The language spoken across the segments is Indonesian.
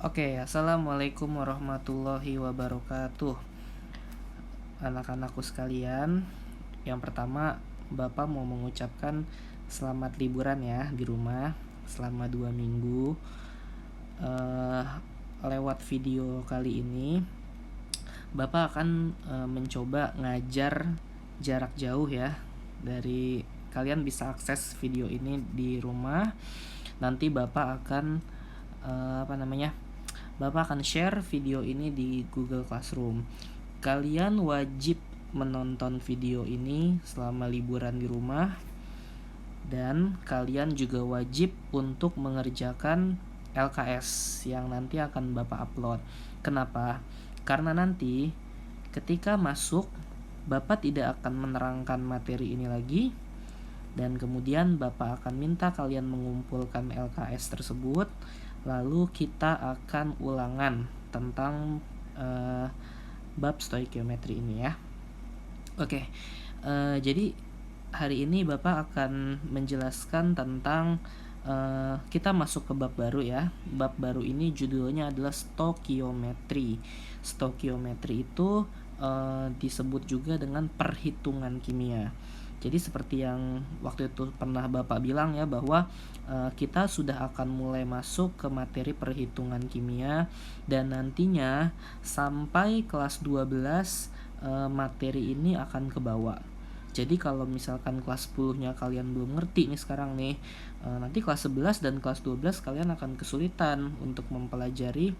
Oke, assalamualaikum warahmatullahi wabarakatuh. Anak-anakku sekalian, yang pertama Bapak mau mengucapkan selamat liburan ya di rumah selama 2 minggu. Lewat video kali ini, Bapak akan mencoba ngajar jarak jauh ya. Dari kalian bisa akses video ini di rumah. Nanti Bapak akan Bapak akan share video ini di Google Classroom. Kalian wajib menonton video ini selama liburan di rumah, dan kalian juga wajib untuk mengerjakan LKS yang nanti akan Bapak upload. Kenapa? Karena nanti ketika masuk, Bapak tidak akan menerangkan materi ini lagi, dan kemudian Bapak akan minta kalian mengumpulkan LKS tersebut. Lalu kita akan ulangan tentang bab stoikiometri ini ya. Oke, jadi hari ini Bapak akan menjelaskan tentang kita masuk ke bab baru ya. Bab baru ini judulnya adalah stokiometri. Stokiometri itu disebut juga dengan perhitungan kimia. Jadi seperti yang waktu itu pernah Bapak bilang ya, bahwa kita sudah akan mulai masuk ke materi perhitungan kimia, dan nantinya sampai kelas 12 materi ini akan ke bawah. Jadi kalau misalkan kelas 10-nya kalian belum ngerti nih sekarang nih, nanti kelas 11 dan kelas 12 kalian akan kesulitan untuk mempelajari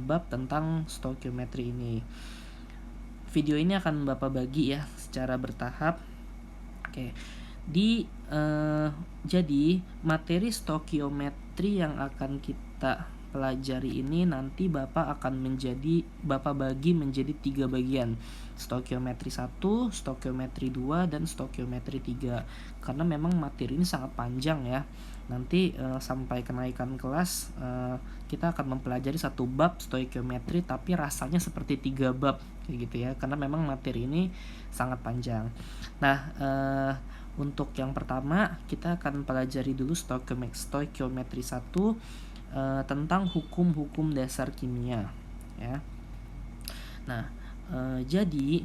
bab tentang stokiometri ini. Video ini akan Bapak bagi ya secara bertahap. Oke. Jadi materi stokiometri yang akan kita pelajari ini nanti Bapak bagi menjadi 3 bagian. Stokiometri 1, stokiometri 2, dan stokiometri 3. Karena memang materi ini sangat panjang ya. Nanti sampai kenaikan kelas kita akan mempelajari 1 bab stokiometri, tapi rasanya seperti 3 bab kayak gitu ya, karena memang materi ini sangat panjang. Nah, untuk yang pertama kita akan pelajari dulu stokiometri 1 tentang hukum-hukum dasar kimia ya. Nah, jadi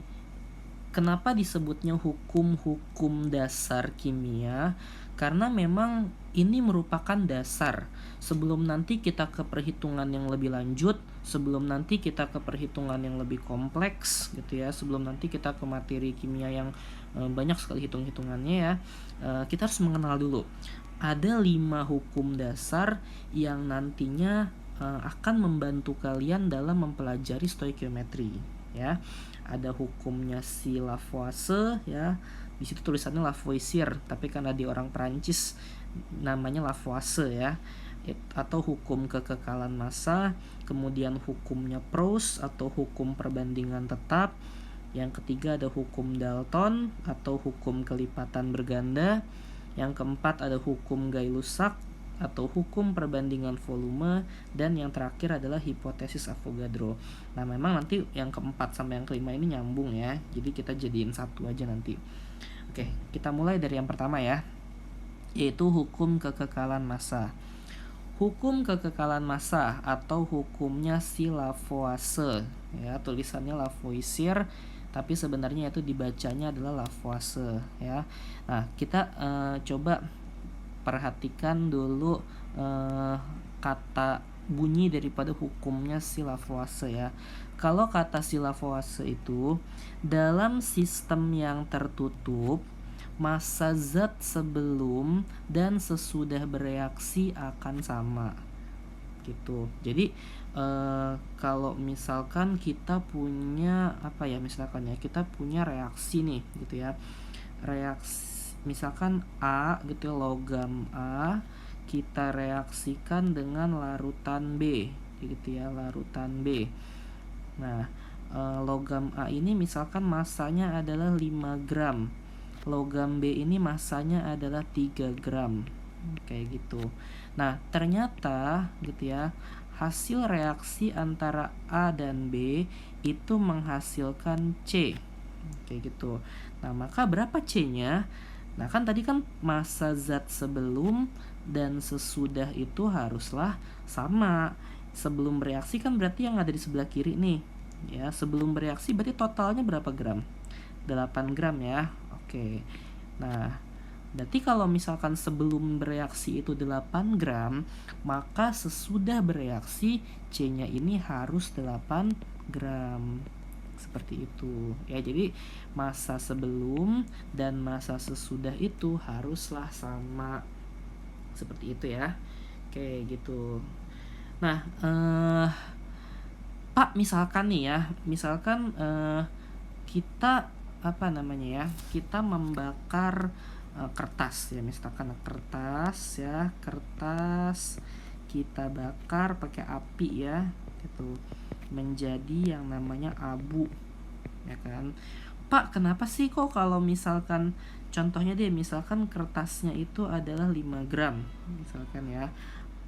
kenapa disebutnya hukum-hukum dasar kimia? Karena memang ini merupakan dasar sebelum nanti kita ke perhitungan yang lebih lanjut, sebelum nanti kita ke perhitungan yang lebih kompleks gitu ya, sebelum nanti kita ke materi kimia yang banyak sekali hitung-hitungannya ya. Kita harus mengenal dulu ada 5 hukum dasar yang nantinya akan membantu kalian dalam mempelajari stoikiometri ya. Ada hukumnya si Lavoisier ya. Di situ tulisannya Lavoisier, tapi karena di orang Perancis namanya Lavoisier ya. Atau hukum kekekalan massa, kemudian hukumnya Proust atau hukum perbandingan tetap. Yang ketiga ada hukum Dalton atau hukum kelipatan berganda. Yang keempat ada hukum Gay-Lussac atau hukum perbandingan volume, dan yang terakhir adalah hipotesis Avogadro. Nah, memang nanti yang keempat sampai yang kelima ini nyambung ya, jadi kita jadiin satu aja nanti. Oke, kita mulai dari yang pertama ya, yaitu hukum kekekalan massa. Hukum kekekalan massa atau hukumnya si Lavoisier ya, tulisannya Lavoisier tapi sebenarnya itu dibacanya adalah Lavoisier ya. Nah, kita coba perhatikan dulu kata bunyi daripada hukumnya si Lavoisier ya. Kalau kata si Lavoisier itu, dalam sistem yang tertutup, massa zat sebelum dan sesudah bereaksi akan sama gitu. Jadi kalau misalkan kita punya kita punya reaksi nih gitu ya. Reaksi misalkan A gitu, logam A kita reaksikan dengan larutan B gitu ya, larutan B. Nah, logam A ini misalkan massanya adalah 5 gram. Logam B ini massanya adalah 3 gram. Kayak gitu. Nah, ternyata gitu ya, hasil reaksi antara A dan B itu menghasilkan C. Kayak gitu. Nah, maka berapa C-nya? Nah, kan tadi kan massa zat sebelum dan sesudah itu haruslah sama. Sebelum bereaksi kan berarti yang ada di sebelah kiri nih. Ya, sebelum bereaksi berarti totalnya berapa gram? 8 gram ya. Oke. Nah, berarti kalau misalkan sebelum bereaksi itu 8 gram, maka sesudah bereaksi C-nya ini harus 8 gram. Seperti itu. Ya, jadi massa sebelum dan massa sesudah itu haruslah sama. Seperti itu ya. Oke, gitu. Nah, Pak, misalkan nih ya, misalkan kita apa namanya ya, kita membakar kertas ya, misalkan kertas ya, kertas kita bakar pakai api ya, gitu, menjadi yang namanya abu, ya kan. Pak, kenapa sih kok kalau misalkan contohnya deh, misalkan kertasnya itu adalah 5 gram, misalkan ya,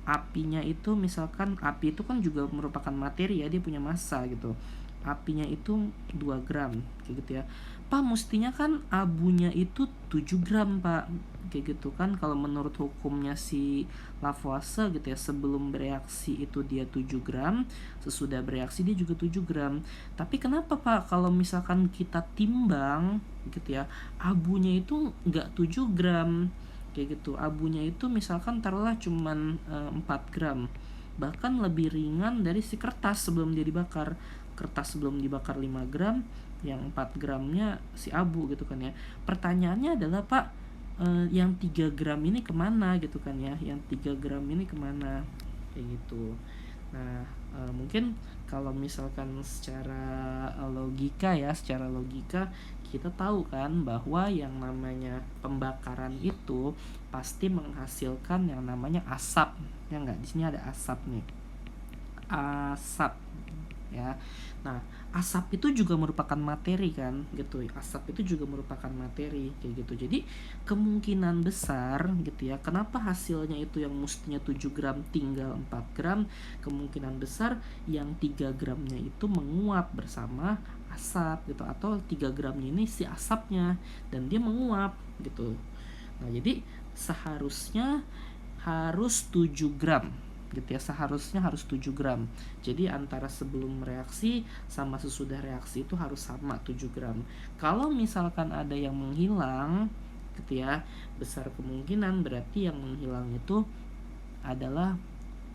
apinya itu misalkan api itu kan juga merupakan materi ya, dia punya massa gitu, apinya itu 2 gram kayak gitu ya. Pak, mestinya kan abunya itu 7 gram Pak, kayak gitu kan, kalau menurut hukumnya si Lavoisier gitu ya, sebelum bereaksi itu dia 7 gram, sesudah bereaksi dia juga 7 gram. Tapi kenapa Pak kalau misalkan kita timbang gitu ya, abunya itu nggak 7 gram kayak gitu, abunya itu misalkan taruhlah cuman 4 gram, bahkan lebih ringan dari si kertas sebelum dia dibakar. Kertas sebelum dibakar 5 gram, yang 4 gramnya si abu gitu kan ya. Pertanyaannya adalah Pak, yang 3 gram ini kemana gitu kan ya, yang 3 gram ini kemana kayak gitu. Nah, mungkin kalau misalkan secara logika ya, secara logika kita tahu kan bahwa yang namanya pembakaran itu pasti menghasilkan yang namanya asap. Ya enggak? Di sini ada asap nih. Asap ya. Nah, asap itu juga merupakan materi kan gitu. Asap itu juga merupakan materi kayak gitu. Jadi kemungkinan besar gitu ya, kenapa hasilnya itu yang mestinya 7 gram tinggal 4 gram, kemungkinan besar yang 3 gramnya itu menguap bersama asap gitu, atau 3 gramnya ini si asapnya dan dia menguap gitu. Nah, jadi seharusnya harus 7 gram gitu ya, seharusnya harus 7 gram. Jadi antara sebelum reaksi sama sesudah reaksi itu harus sama 7 gram. Kalau misalkan ada yang menghilang gitu ya, besar kemungkinan berarti yang menghilang itu adalah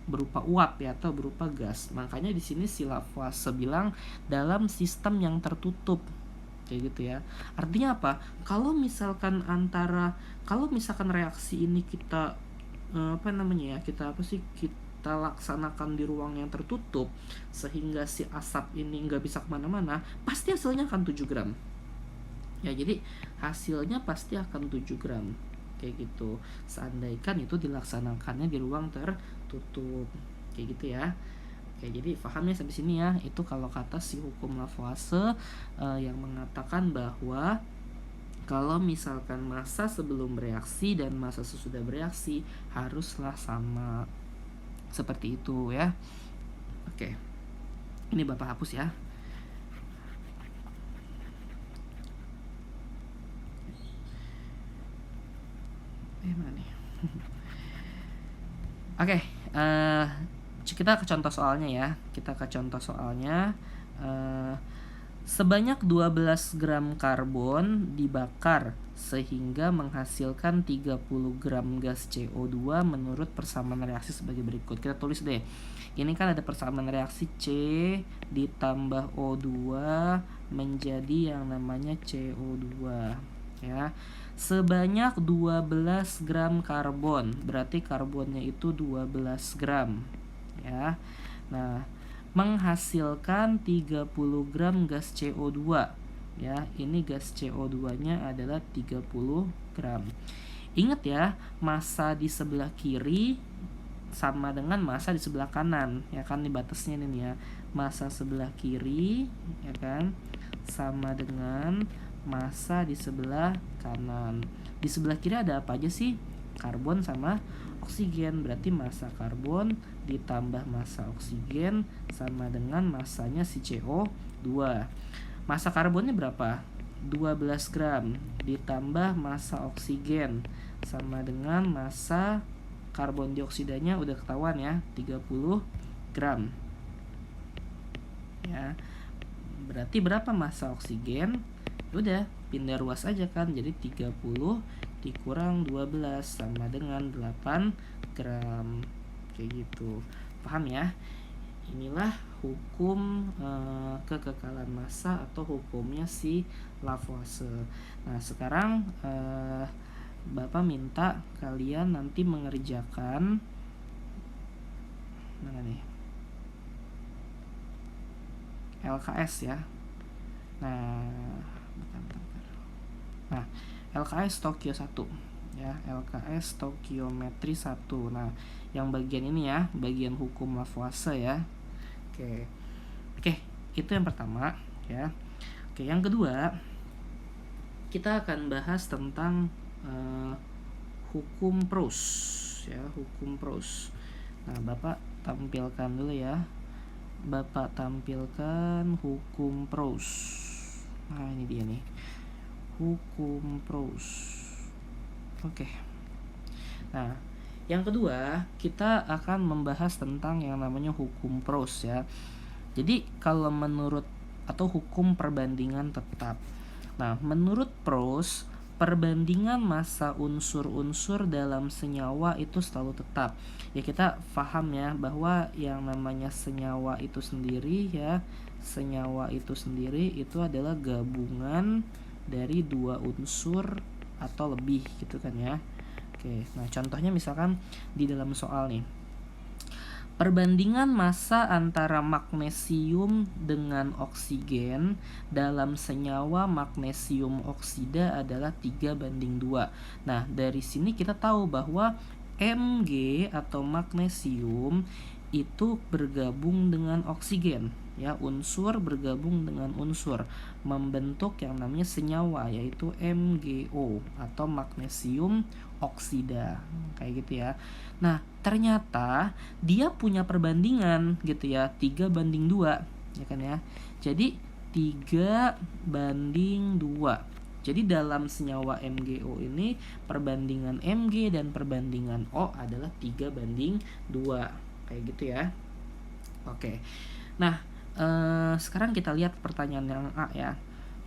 berupa uap ya, atau berupa gas. Makanya di sini si Lavoisier bilang dalam sistem yang tertutup kayak gitu ya. Artinya apa? Kalau misalkan reaksi ini kita apa namanya ya, kita laksanakan di ruang yang tertutup sehingga si asap ini nggak bisa kemana-mana, pasti hasilnya akan 7 gram ya. Jadi hasilnya pasti akan 7 gram kayak gitu, seandainya itu dilaksanakannya di ruang tertutup kayak gitu ya. Oke, jadi pahamnya sampai sini ya. Itu kalau kata si hukum Lavoisier yang mengatakan bahwa kalau misalkan massa sebelum bereaksi dan massa sesudah bereaksi haruslah sama. Seperti itu ya. Oke. Ini Bapak hapus ya. Mana nih? Oke, kita ke contoh soalnya ya. Sebanyak 12 gram karbon dibakar sehingga menghasilkan 30 gram gas CO2 menurut persamaan reaksi sebagai berikut. Kita tulis deh. Ini kan ada persamaan reaksi C ditambah O2 menjadi yang namanya CO2 ya. Sebanyak 12 gram karbon, berarti karbonnya itu 12 gram ya. Nah, menghasilkan 30 gram gas CO2 ya. Ini gas CO2-nya adalah 30 gram. Ingat ya, massa di sebelah kiri sama dengan massa di sebelah kanan ya kan, di batasnya ini ya. Massa sebelah kiri ya kan sama dengan massa di sebelah kanan. Di sebelah kiri ada apa aja sih? Karbon sama oksigen, berarti massa karbon ditambah massa oksigen sama dengan massanya si CO2. Massa karbonnya berapa? 12 gram ditambah massa oksigen sama dengan massa karbon dioksidanya udah ketahuan ya, 30 gram. Ya. Berarti berapa massa oksigen? Udah, pindah ruas aja kan. Jadi 30 dikurang 12 sama dengan 8 gram. Kayak gitu. Paham ya? Inilah hukum kekekalan massa atau hukumnya si Lavoisier. Nah, sekarang Bapak minta kalian nanti mengerjakan mana nih? LKS ya. Nah, bentar. Nah, LKS Tokyo 1 ya, LKS Tokiometri 1. Nah, yang bagian ini ya, bagian hukum Lavoisier ya. Oke, itu yang pertama ya. Oke, yang kedua kita akan bahas tentang hukum Proust ya, hukum Proust. Nah, Bapak tampilkan dulu ya. Bapak tampilkan hukum Proust. Nah, ini dia nih. Hukum Proust. Oke. Nah, yang kedua, kita akan membahas tentang yang namanya hukum Proust ya. Jadi, kalau menurut atau hukum perbandingan tetap. Nah, menurut Proust, perbandingan massa unsur-unsur dalam senyawa itu selalu tetap. Ya, kita paham ya bahwa yang namanya senyawa itu sendiri ya, senyawa itu sendiri itu adalah gabungan dari dua unsur atau lebih gitu kan ya. Oke, nah contohnya misalkan di dalam soal nih. Perbandingan massa antara magnesium dengan oksigen dalam senyawa magnesium oksida adalah 3:2. Nah, dari sini kita tahu bahwa Mg atau magnesium itu bergabung dengan oksigen ya, unsur bergabung dengan unsur membentuk yang namanya senyawa yaitu MgO atau magnesium oksida kayak gitu ya. Nah, ternyata dia punya perbandingan gitu ya, 3:2 ya kan ya. Jadi 3:2. Jadi dalam senyawa MgO ini perbandingan Mg dan perbandingan O adalah 3:2 kayak gitu ya. Oke. Nah, sekarang kita lihat pertanyaan yang A ya.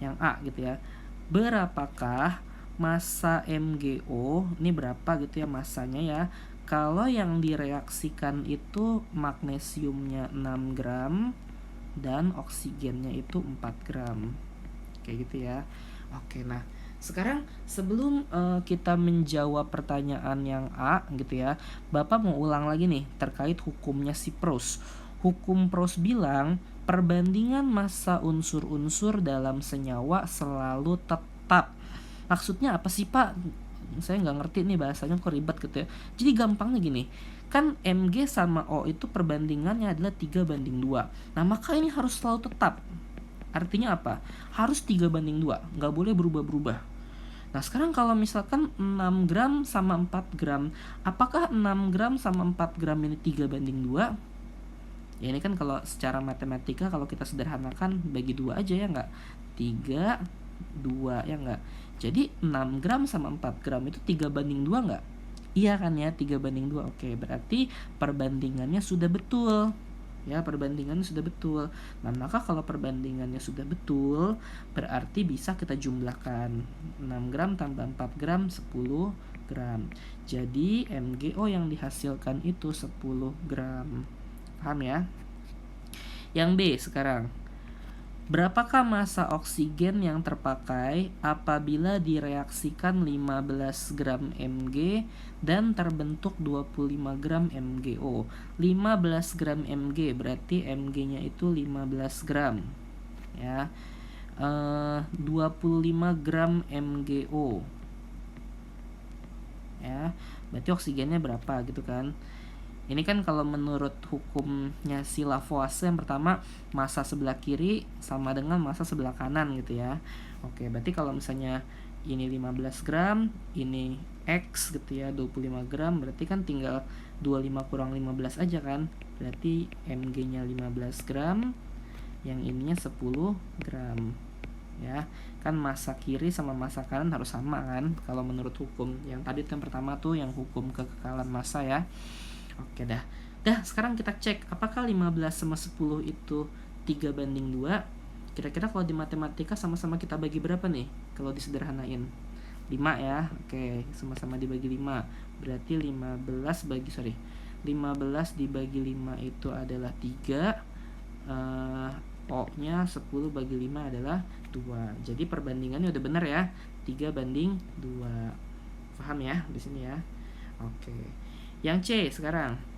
Yang A gitu ya. Berapakah massa MgO? Ini berapa gitu ya massanya ya. Kalau yang direaksikan itu magnesiumnya 6 gram dan oksigennya itu 4 gram. Kayak gitu ya. Oke, nah sekarang sebelum kita menjawab pertanyaan yang A gitu ya, Bapak mau ulang lagi nih terkait hukumnya si Proust. Hukum Proust bilang perbandingan massa unsur-unsur dalam senyawa selalu tetap. Maksudnya apa sih Pak? Saya nggak ngerti nih bahasanya kok ribet gitu ya. Jadi gampangnya gini, kan Mg sama O itu perbandingannya adalah 3:2. Nah, maka ini harus selalu tetap. Artinya apa? Harus 3:2, nggak boleh berubah-berubah. Nah, sekarang kalau misalkan 6 gram sama 4 gram, apakah 6 gram sama 4 gram ini 3:2? Ya, ini kan kalau secara matematika kalau kita sederhanakan bagi 2 aja ya nggak? 3, 2 ya nggak? Jadi 6 gram sama 4 gram itu 3:2 nggak? Iya kan ya, 3:2. Oke, berarti perbandingannya sudah betul. Ya, perbandingannya sudah betul. Nah, maka kalau perbandingannya sudah betul, berarti bisa kita jumlahkan 6 gram tambah 4 gram 10 gram. Jadi MgO yang dihasilkan itu 10 gram. Paham ya? Yang B sekarang. Berapakah massa oksigen yang terpakai apabila direaksikan 15 gram Mg dan terbentuk 25 gram MgO? 15 gram Mg berarti Mg-nya itu 15 gram. Ya. 25 gram MgO. Ya, berarti oksigennya berapa gitu kan? Ini kan kalau menurut hukumnya si Lavoisier yang pertama, massa sebelah kiri sama dengan massa sebelah kanan gitu ya. Oke, berarti kalau misalnya ini 15 gram, ini X gitu ya, 25 gram, berarti kan tinggal 25 kurang 15 aja kan. Berarti Mg-nya 15 gram, yang ininya 10 gram. Ya, kan massa kiri sama massa kanan harus sama kan kalau menurut hukum. Yang tadi yang pertama tuh yang hukum kekekalan massa ya. Oke dah. Dah, sekarang kita cek apakah 15 sama 10 itu 3 banding 2. Kira-kira kalau di matematika sama-sama kita bagi berapa nih kalau disederhanain? 5 ya. Oke, sama-sama dibagi 5. Berarti 15 dibagi 5 itu adalah 3. O-nya 10 bagi 5 adalah 2. Jadi perbandingannya udah benar ya. 3 banding 2. Paham ya di sini ya? Oke. Yang C sekarang.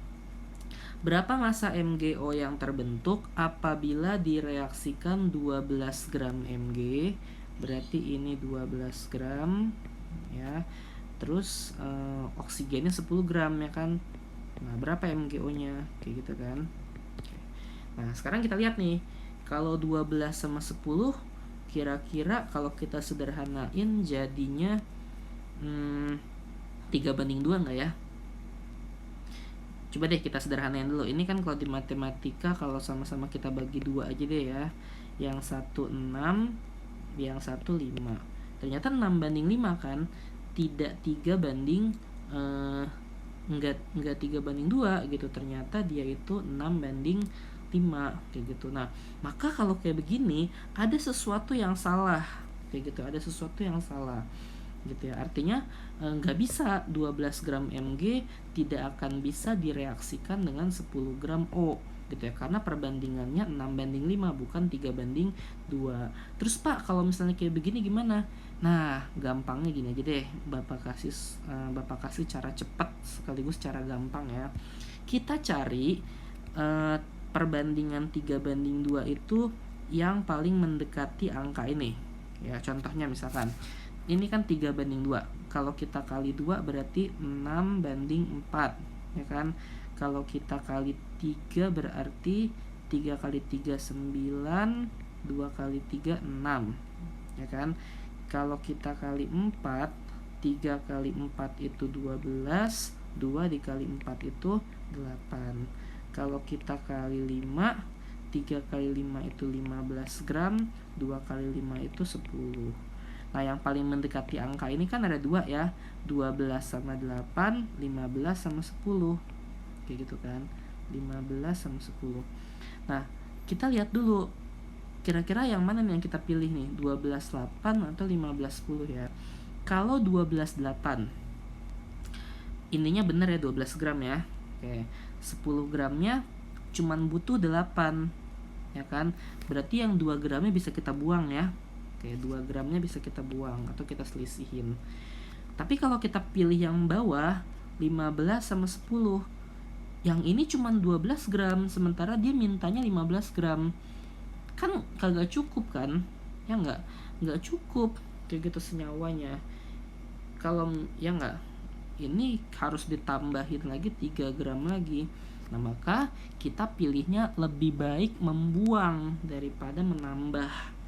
Berapa massa MgO yang terbentuk apabila direaksikan 12 gram Mg? Berarti ini 12 gram ya. Terus oksigennya 10 gram ya kan. Nah, berapa MgO-nya? Kayak gitu kan. Oke. Nah, sekarang kita lihat nih. Kalau 12 sama 10 kira-kira kalau kita sederhanain jadinya 3 banding 2 enggak ya? Coba deh kita sederhanain dulu. Ini kan kalau di matematika kalau sama-sama kita bagi 2 aja deh ya. Yang satu 6, yang satu 5. Ternyata 6 banding 5 kan. Tidak 3 banding enggak 3 banding 2 gitu. Ternyata dia itu 6 banding 5 kayak gitu. Nah, maka kalau kayak begini ada sesuatu yang salah kayak gitu. Ada sesuatu yang salah gitu ya. Artinya nggak bisa 12 gram Mg tidak akan bisa direaksikan dengan 10 gram O gitu ya, karena perbandingannya 6 banding 5 bukan 3 banding 2. Terus Pak, kalau misalnya kayak begini gimana? Nah, gampangnya gini aja deh, Bapak kasih cara cepat sekaligus cara gampang ya. Kita cari perbandingan 3 banding 2 itu yang paling mendekati angka ini ya. Contohnya misalkan ini kan 3 banding 2. Kalau kita kali 2 berarti 6 banding 4 ya kan. Kalau kita kali 3 berarti 3 kali 3 9, 2 kali 3 6 ya kan. Kalau kita kali 4, 3 kali 4 itu 12, 2 dikali 4 itu 8. Kalau kita kali 5, 3 kali 5 itu 15 gram, 2 kali 5 itu 10. Nah, yang paling mendekati angka ini kan ada 2 ya. 12 sama 8, 15 sama 10. Kayak gitu kan. 15 sama 10. Nah, kita lihat dulu. Kira-kira yang mana nih yang kita pilih nih? 12 8 atau 15 10 ya. Kalau 12 8. Ininya benar ya 12 gram ya. Oke. 10 gramnya cuman butuh 8. Ya kan? Berarti yang 2 gramnya bisa kita buang ya. Oke, 2 gramnya bisa kita buang atau kita selisihin. Tapi kalau kita pilih yang bawah 15 sama 10, yang ini cuma 12 gram sementara dia mintanya 15 gram. Kan kagak cukup kan? Ya enggak cukup kayak gitu senyawanya. Kalau ya enggak, ini harus ditambahin lagi 3 gram lagi. Nah, maka kita pilihnya lebih baik membuang daripada menambah.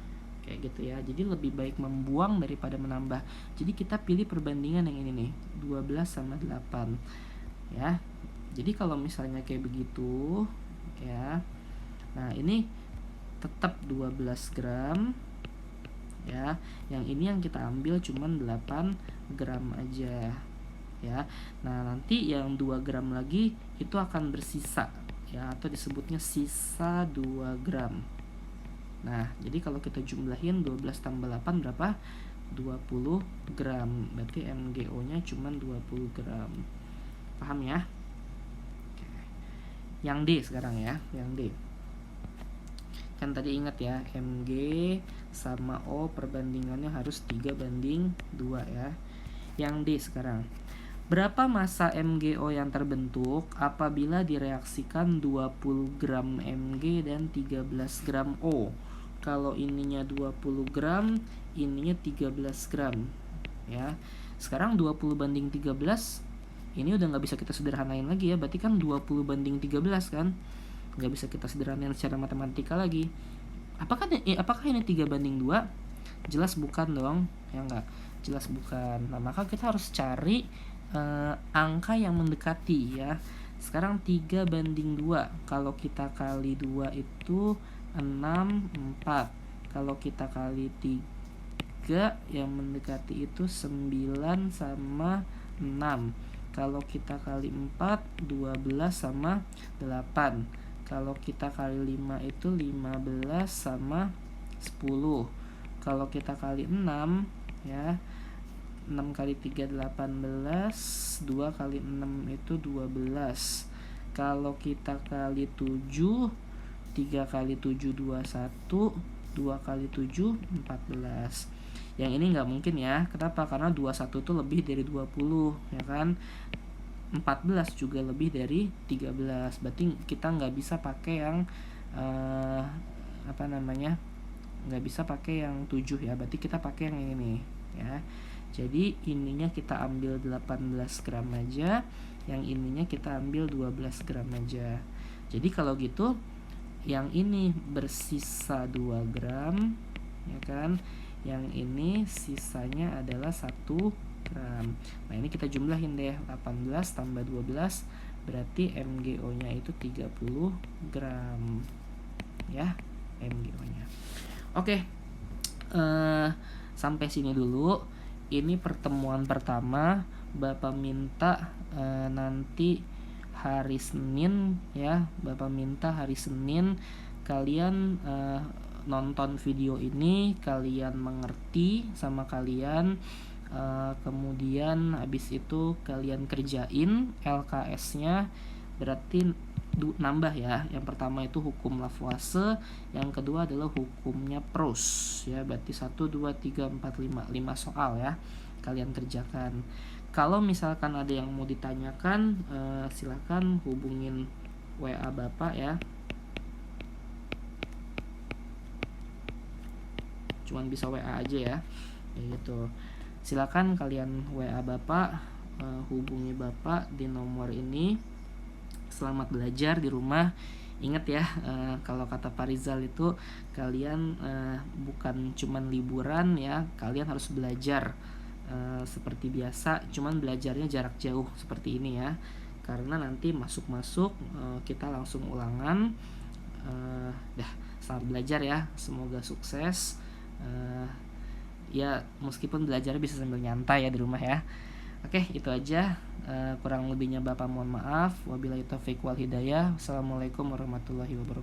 Kayak gitu ya. Jadi lebih baik membuang daripada menambah. Jadi kita pilih perbandingan yang ini nih, 12 sama 8. Ya. Jadi kalau misalnya kayak begitu ya. Nah, ini tetap 12 gram ya. Yang ini yang kita ambil cuman 8 gram aja ya. Nah, nanti yang 2 gram lagi itu akan bersisa ya, atau disebutnya sisa 2 gram. Nah, jadi kalau kita jumlahin 12 tambah 8 berapa? 20 gram. Berarti MgO-nya cuma 20 gram. Paham ya? Oke. Yang D sekarang ya, yang D. Kan tadi ingat ya, Mg sama O perbandingannya harus 3 banding 2 ya. Yang D sekarang. Berapa massa MgO yang terbentuk apabila direaksikan 20 gram Mg dan 13 gram O? Kalau ininya 20 gram, ininya 13 gram ya. Sekarang 20 banding 13 ini udah nggak bisa kita sederhanain lagi ya. Berarti kan 20 banding 13 kan. Nggak bisa kita sederhanain secara matematika lagi. Apakah ini 3 banding 2? Jelas bukan dong. Ya nggak? Jelas bukan. Nah, maka kita harus cari angka yang mendekati ya. Sekarang 3 banding 2. Kalau kita kali 2 itu 6, 4. Kalau kita kali 3 yang mendekati itu 9 sama 6. Kalau kita kali 4, 12 sama 8. Kalau kita kali 5 itu 15 sama 10. Kalau kita kali 6 ya, 6 kali 3 18, 2 kali 6 itu 12. Kalau kita kali 7, 3 kali 7 21, 2 kali 7 14. Yang ini nggak mungkin ya. Kenapa? Karena 21 itu lebih dari 20 ya kan. 14 juga lebih dari 13. Berarti kita nggak bisa pakai yang nggak bisa pakai yang 7 ya. Berarti kita pakai yang ini nih ya. Jadi ininya kita ambil 18 gram aja, yang ininya kita ambil 12 gram aja. Jadi kalau gitu yang ini bersisa 2 gram ya kan, yang ini sisanya adalah 1 gram. Nah ini kita jumlahin deh, 18 tambah 12 berarti MgO nya itu 30 gram ya, MgO nya. Oke, sampai sini dulu. Ini pertemuan pertama. Bapak minta nanti hari Senin ya, Bapak minta hari Senin kalian nonton video ini, kalian mengerti sama kalian, kemudian habis itu kalian kerjain LKS-nya. Berarti nambah ya, yang pertama itu hukum Lavoisier, yang kedua adalah hukumnya Proust ya. Berarti 1, 2, 3, 4, 5 soal ya, kalian kerjakan. Kalau misalkan ada yang mau ditanyakan, silakan hubungin WA Bapak ya. Cuman bisa WA aja ya. Gitu. Silakan kalian WA Bapak, hubungi Bapak di nomor ini. Selamat belajar di rumah. Ingat ya, kalau kata Pak Rizal itu kalian bukan cuman liburan ya, kalian harus belajar seperti biasa, cuman belajarnya jarak jauh seperti ini ya, karena nanti masuk kita langsung ulangan. Selamat belajar ya, semoga sukses. Ya meskipun belajarnya bisa sambil nyantai ya di rumah ya. Oke, itu aja. Kurang lebihnya Bapak mohon maaf. Wabillahi taufiq wal hidayah. Assalamualaikum warahmatullahi wabarakatuh.